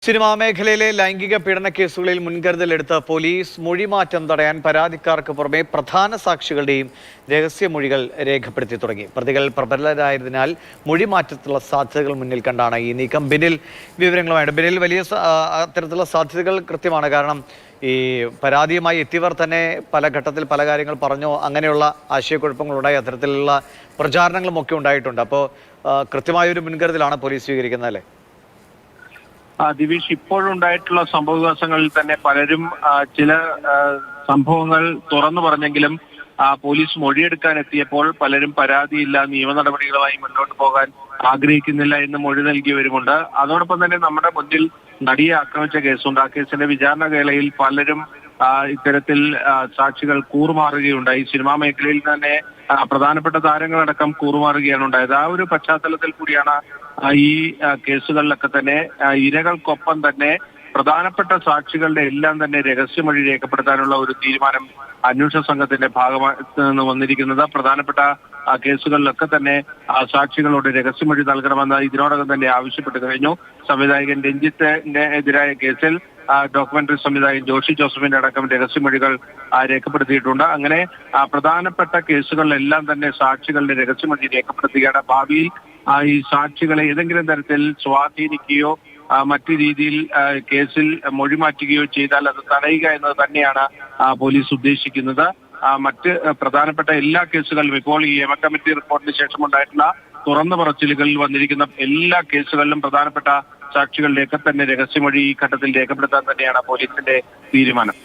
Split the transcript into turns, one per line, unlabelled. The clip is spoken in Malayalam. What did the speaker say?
സിനിമാ മേഖലയിലെ ലൈംഗിക പീഡന കേസുകളിൽ മുൻകരുതലെടുത്ത പോലീസ് മൊഴിമാറ്റം തടയാൻ പരാതിക്കാർക്ക് പുറമെ പ്രധാന സാക്ഷികളുടെയും രഹസ്യമൊഴികൾ രേഖപ്പെടുത്തി തുടങ്ങി. പ്രതികൾ പ്രബലരായതിനാൽ മൊഴിമാറ്റത്തിലുള്ള സാധ്യതകൾ മുന്നിൽ കണ്ടാണ് ഈ നീക്കം. ബിനിൽ വിവരങ്ങളുമായിട്ട്. ബിനിൽ, വലിയ അത്തരത്തിലുള്ള സാധ്യതകൾ കൃത്യമാണ്. കാരണം ഈ പരാതിയുമായി എത്തിയവർ തന്നെ പല ഘട്ടത്തിൽ പല കാര്യങ്ങൾ പറഞ്ഞോ, അങ്ങനെയുള്ള ആശയക്കുഴപ്പങ്ങളുണ്ടായി, അത്തരത്തിലുള്ള പ്രചാരണങ്ങളും ഒക്കെ ഉണ്ടായിട്ടുണ്ട്. അപ്പോൾ കൃത്യമായൊരു മുൻകരുതലാണ് പോലീസ് സ്വീകരിക്കുന്നത്, അല്ലേ?
ദിവിഷ്, ഇപ്പോഴുണ്ടായിട്ടുള്ള സംഭവവികാസങ്ങളിൽ തന്നെ പലരും ചില സംഭവങ്ങൾ തുറന്നു പറഞ്ഞെങ്കിലും പോലീസ് മൊഴിയെടുക്കാൻ എത്തിയപ്പോൾ പലരും പരാതിയില്ല, നിയമ നടപടികളുമായി മുന്നോട്ട് പോകാൻ ആഗ്രഹിക്കുന്നില്ല എന്ന് മൊഴി നൽകിയവരുമുണ്ട്. അതോടൊപ്പം തന്നെ നമ്മുടെ മുന്നിൽ നടിയെ ആക്രമിച്ച കേസുണ്ട്. ആ കേസിന്റെ വിചാരണ വേളയിൽ പലരും ഇത്തരത്തിൽ സാക്ഷികൾ കൂറുമാറുകയുണ്ടായി. സിനിമാ മേഖലയിൽ തന്നെ പ്രധാനപ്പെട്ട താരങ്ങളടക്കം കൂറുമാറുകയാണ് ഉണ്ടായത്. ആ ഒരു പശ്ചാത്തലത്തിൽ കൂടിയാണ് ഈ കേസുകളിലൊക്കെ തന്നെ ഇരകൾക്കൊപ്പം തന്നെ പ്രധാനപ്പെട്ട സാക്ഷികളുടെ എല്ലാം തന്നെ രഹസ്യമൊഴി രേഖപ്പെടുത്താനുള്ള ഒരു തീരുമാനം അന്വേഷണ സംഘത്തിന്റെ ഭാഗത്ത് നിന്ന് വന്നിരിക്കുന്നത്. പ്രധാനപ്പെട്ട കേസുകളിലൊക്കെ തന്നെ സാക്ഷികളോട് രഹസ്യമൊഴി നൽകണമെന്ന് ഇതിനോടകം തന്നെ ആവശ്യപ്പെട്ടു കഴിഞ്ഞു. സംവിധായകൻ രഞ്ജിത്തിന്റെ എതിരായ കേസിൽ ഡോക്യുമെന്ററി സംവിധായകൻ ജോഷി ജോസഫിന്റെ അടക്കം രഹസ്യമൊഴികൾ രേഖപ്പെടുത്തിയിട്ടുണ്ട്. അങ്ങനെ പ്രധാനപ്പെട്ട കേസുകളിലെല്ലാം തന്നെ സാക്ഷികളുടെ രഹസ്യമൊഴി രേഖപ്പെടുത്തുകയാണ്. ഭാവിയിൽ ഈ സാക്ഷികളെ ഏതെങ്കിലും തരത്തിൽ സ്വാധീനിക്കുകയോ മറ്റു രീതിയിൽ കേസിൽ മൊഴി മാറ്റുകയോ ചെയ്താൽ അത് തടയുക എന്നത് തന്നെയാണ് പോലീസ് ഉദ്ദേശിക്കുന്നത്. മറ്റ് പ്രധാനപ്പെട്ട എല്ലാ കേസുകളിലും ഇപ്പോൾ ഈ യമ കമ്മിറ്റി റിപ്പോർട്ടിന് ശേഷമുണ്ടായിട്ടുള്ള തുറന്നു പറച്ചിലുകളിൽ വന്നിരിക്കുന്ന എല്ലാ കേസുകളിലും പ്രധാനപ്പെട്ട സാക്ഷികളിലേക്ക് തന്നെ രഹസ്യമൊഴി ഈ ഘട്ടത്തിൽ രേഖപ്പെടുത്താൻ തന്നെയാണ് പോലീസിന്റെ തീരുമാനം.